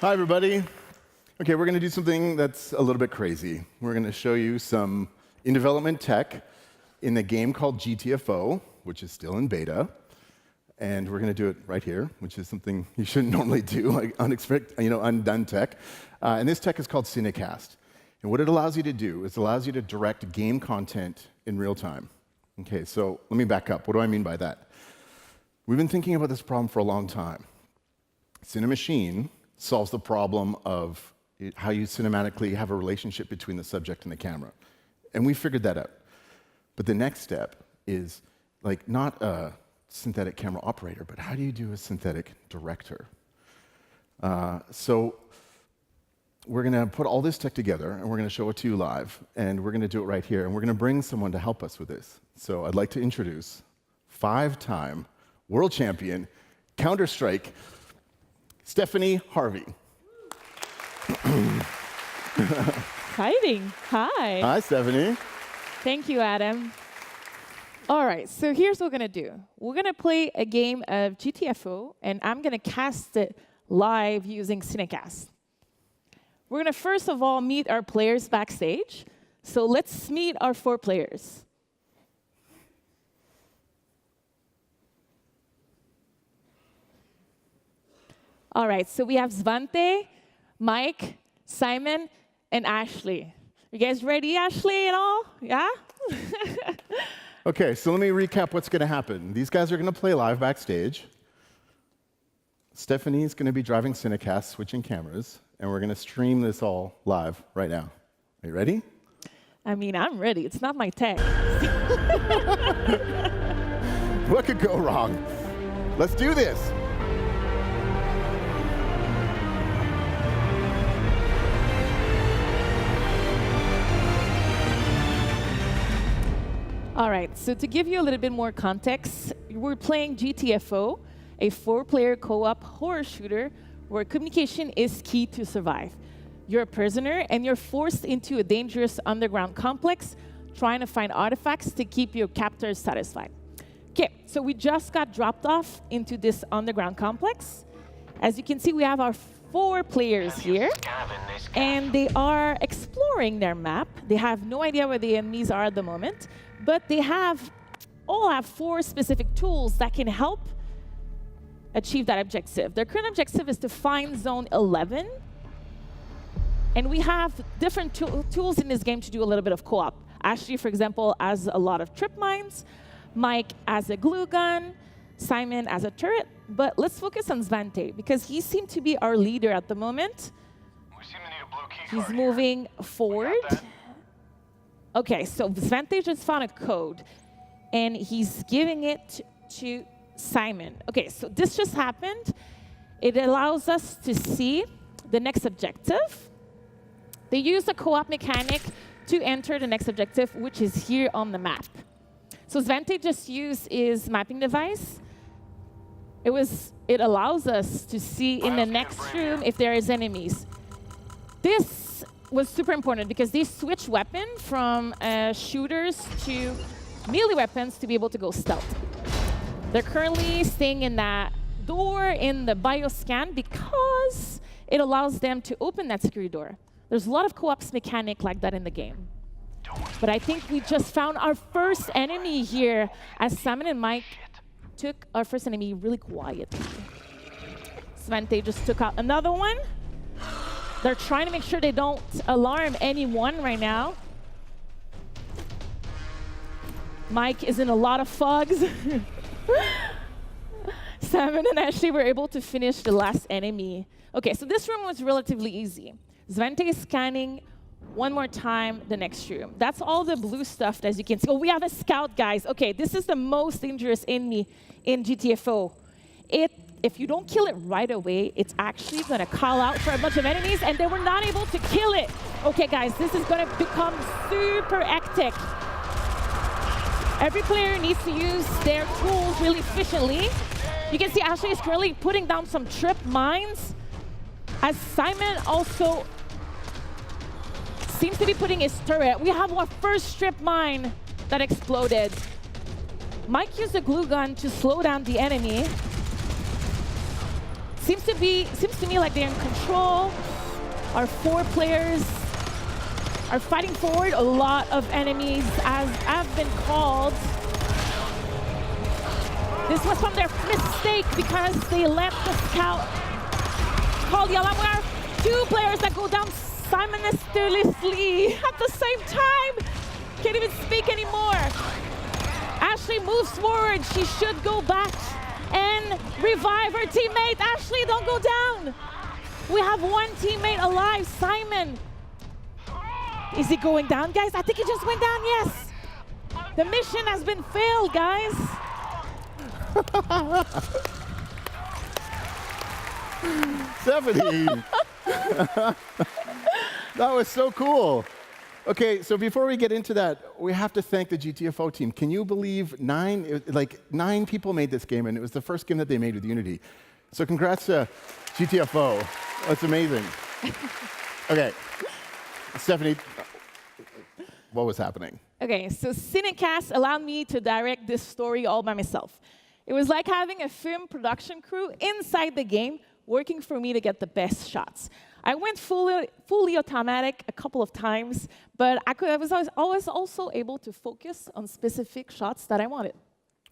Hi, everybody. Okay, we're going to do something that's a little bit crazy. We're going to show you some in-development tech in a game called GTFO, which is still in beta. And we're going to do it right here, which is something you shouldn't normally do, like undone tech. And this tech is called CineCast. And what it allows you to do is it allows you to direct game content in real time. Okay, so let me back up. What do I mean by that? We've been thinking about this problem for a long time. Cinemachine solves the problem of how you cinematically have a relationship between the subject and the camera. And we figured that out. But the next step is like not a synthetic camera operator, but how do you do a synthetic director? So we're going to put all this tech together, and we're going to show it to you live, and we're going to do it right here, and we're going to bring someone to help us with this. So I'd like to introduce 5-time world champion, Counter-Strike, Stephanie Harvey. Exciting. Hi. Hi, Stephanie. Thank you, Adam. All right, so here's what we're going to do. We're going to play a game of GTFO, and I'm going to cast it live using CineCast. We're going to first of all meet our players backstage. So let's meet our 4 players. All right, so we have Svante, Mike, Simon, and Ashley. You guys ready, Ashley, and all? Yeah? Okay, so let me recap what's going to happen. These guys are going to play live backstage. Stephanie's going to be driving CineCast, switching cameras, and we're going to stream this all live right now. Are you ready? I mean, I'm ready. It's not my tech. What could go wrong? Let's do this. All right, so to give you a little bit more context, we're playing GTFO, a 4-player co-op horror shooter where communication is key to survive. You're a prisoner, and you're forced into a dangerous underground complex, trying to find artifacts to keep your captors satisfied. Okay, so we just got dropped off into this underground complex. As you can see, we have our 4 players here, and they are exploring their map. They have no idea where the enemies are at the moment, but they all have 4 specific tools that can help achieve that objective. Their current objective is to find Zone 11, and we have different tools in this game to do a little bit of co-op. Ashley, for example, has a lot of trip mines. Mike has a glue gun. Simon has a turret. But let's focus on Svante, because he seemed to be our leader at the moment. We seem to need a blue key card He's moving forward. OK, so Svante just found a code, and he's giving it to Simon. OK, so this just happened. It allows us to see the next objective. They use a co-op mechanic to enter the next objective, which is here on the map. So Svante just used his mapping device. It allows us to see in the next room if there is enemies. This was super important because they switch weapon from shooters to melee weapons to be able to go stealth. They're currently staying in that door in the bioscan because it allows them to open that security door. There's a lot of co-ops mechanic like that in the game. But I think we just found our first enemy here as Simon and Mike took our first enemy really quietly. Svante just took out another one. They're trying to make sure they don't alarm anyone right now. Mike is in a lot of fogs. Simon and Ashley were able to finish the last enemy. OK, so this room was relatively easy. Svante is scanning one more time the next room. That's all the blue stuff, as you can see. Oh, we have a scout, guys. OK, this is the most dangerous enemy in GTFO. If you don't kill it right away, it's actually going to call out for a bunch of enemies, and they were not able to kill it. OK, guys, this is going to become super hectic. Every player needs to use their tools really efficiently. You can see Ashley is currently putting down some trip mines, as Simon also seems to be putting his turret. We have our first strip mine that exploded. Mike used a glue gun to slow down the enemy. Seems to me like they're in control. Our 4 players are fighting forward. A lot of enemies have been called. This was from their mistake because they let the scout call the alarm. We have 2 players that go down simultaneously at the same time. Can't even speak anymore. Ashley moves forward. She should go back and revive her teammate. Ashley, don't go down. We have 1 teammate alive, Simon. Is he going down, guys? I think he just went down, yes. The mission has been failed, guys. Stephanie! That was so cool. Okay, so before we get into that, we have to thank the GTFO team. Can you believe 9 people made this game, and it was the first game that they made with Unity. So congrats to GTFO. That's amazing. Okay, Stephanie, what was happening? Okay, so CineCast allowed me to direct this story all by myself. It was like having a film production crew inside the game working for me to get the best shots. I went fully automatic a couple of times, but I was always also able to focus on specific shots that I wanted.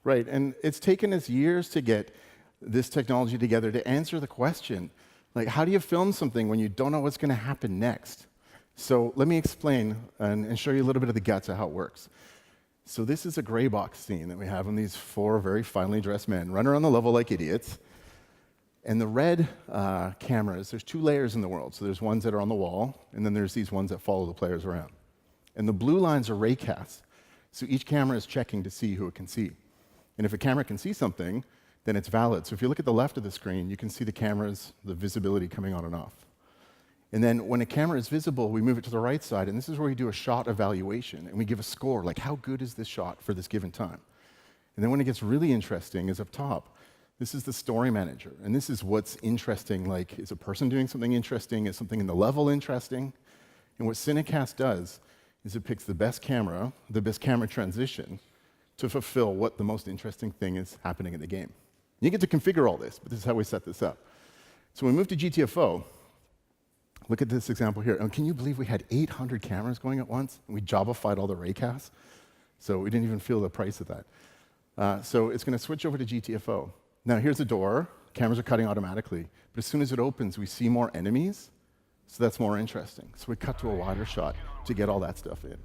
Right, and it's taken us years to get this technology together to answer the question, like, how do you film something when you don't know what's going to happen next? So let me explain and show you a little bit of the guts of how it works. So this is a gray box scene that we have on these 4 very finely dressed men run around the level like idiots. And the red cameras, there's 2 layers in the world. So there's ones that are on the wall, and then there's these ones that follow the players around. And the blue lines are raycasts. So each camera is checking to see who it can see. And if a camera can see something, then it's valid. So if you look at the left of the screen, you can see the cameras, the visibility coming on and off. And then when a camera is visible, we move it to the right side, and this is where we do a shot evaluation, and we give a score, like how good is this shot for this given time? And then when it gets really interesting is up top. This is the story manager, and this is what's interesting, like is a person doing something interesting, is something in the level interesting? And what CineCast does is it picks the best camera transition to fulfill what the most interesting thing is happening in the game. You get to configure all this, but this is how we set this up. So when we move to GTFO, look at this example here. And can you believe we had 800 cameras going at once? And we Java-fied all the raycasts? So we didn't even feel the price of that. So it's going to switch over to GTFO. Now here's the door. Cameras are cutting automatically. But as soon as it opens, we see more enemies. So that's more interesting. So we cut to a wider shot to get all that stuff in.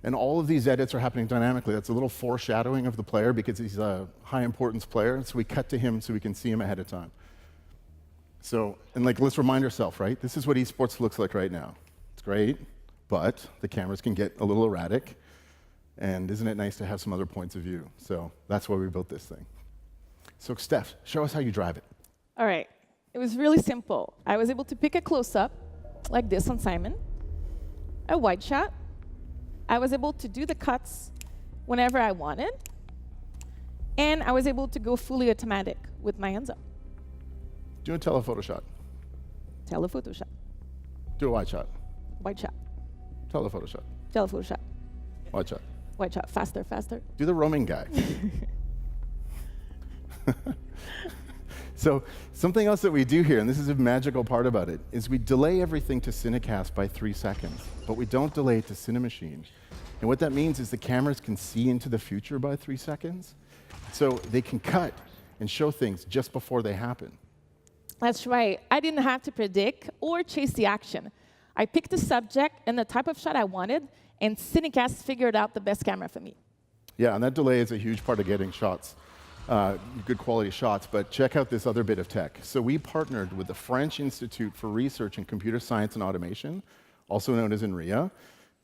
And all of these edits are happening dynamically. That's a little foreshadowing of the player because he's a high-importance player. So we cut to him so we can see him ahead of time. So, and like, let's remind ourselves, right? This is what esports looks like right now. It's great, but the cameras can get a little erratic. And isn't it nice to have some other points of view? So that's why we built this thing. So Steph, show us how you drive it. All right. It was really simple. I was able to pick a close-up, like this on Simon, a wide shot. I was able to do the cuts whenever I wanted. And I was able to go fully automatic with my hands up. Do a telephoto shot. Telephoto shot. Do a wide shot. Wide shot. Telephoto shot. Telephoto shot. Wide shot. Wide shot. Faster, faster. Do the roaming guy. So something else that we do here, and this is a magical part about it, is we delay everything to CineCast by 3 seconds, but we don't delay it to CineMachine. And what that means is the cameras can see into the future by 3 seconds, so they can cut and show things just before they happen. That's right. I didn't have to predict or chase the action. I picked the subject and the type of shot I wanted, and CineCast figured out the best camera for me. Yeah, and that delay is a huge part of getting shots. Good quality shots, but check out this other bit of tech. So we partnered with the French Institute for Research in Computer Science and Automation, also known as INRIA,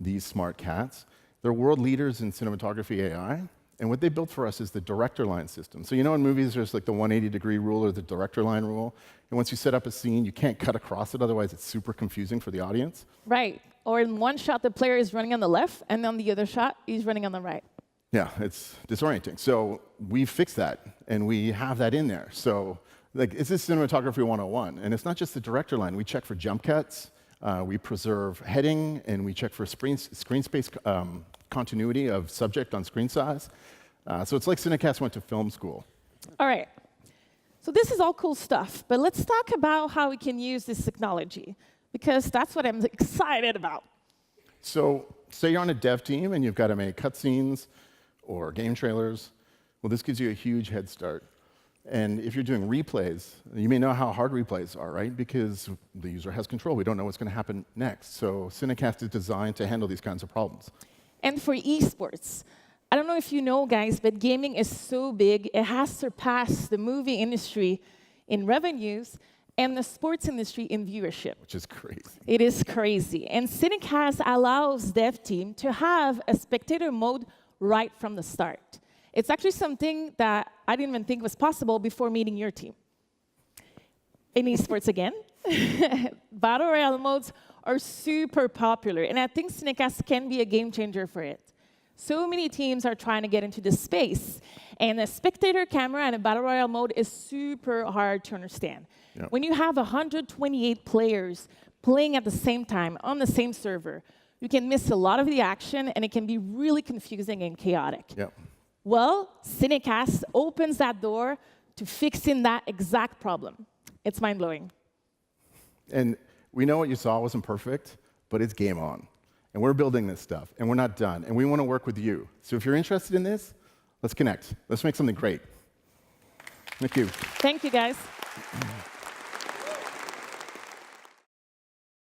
these smart cats. They're world leaders in cinematography AI, and what they built for us is the director line system. So you know in movies there's like the 180-degree rule or the director line rule, and once you set up a scene, you can't cut across it, otherwise it's super confusing for the audience. Right, or in one shot the player is running on the left, and on the other shot he's running on the right. Yeah, it's disorienting. So we fixed that, and we have that in there. So like, this is cinematography 101, and it's not just the director line. We check for jump cuts, we preserve heading, and we check for screen space continuity of subject on screen size. So it's like CineCast went to film school. All right. So this is all cool stuff, but let's talk about how we can use this technology, because that's what I'm excited about. So say you're on a dev team and you've got to make cutscenes or game trailers. Well, this gives you a huge head start. And if you're doing replays, you may know how hard replays are, right? Because the user has control. We don't know what's going to happen next. So CineCast is designed to handle these kinds of problems. And for esports, I don't know if you know, guys, but gaming is so big, it has surpassed the movie industry in revenues and the sports industry in viewership. Which is crazy. It is crazy. And CineCast allows dev team to have a spectator mode right from the start. It's actually something that I didn't even think was possible before meeting your team. In esports again, Battle Royale modes are super popular, and I think CineCast can be a game changer for it. So many teams are trying to get into this space, and a spectator camera and a Battle Royale mode is super hard to understand. Yep. When you have 128 players playing at the same time on the same server, you can miss a lot of the action, and it can be really confusing and chaotic. Yep. Well, CineCast opens that door to fixing that exact problem. It's mind-blowing. And we know what you saw wasn't perfect, but it's game on. And we're building this stuff, and we're not done. And we want to work with you. So if you're interested in this, let's connect. Let's make something great. Thank you. Thank you, guys.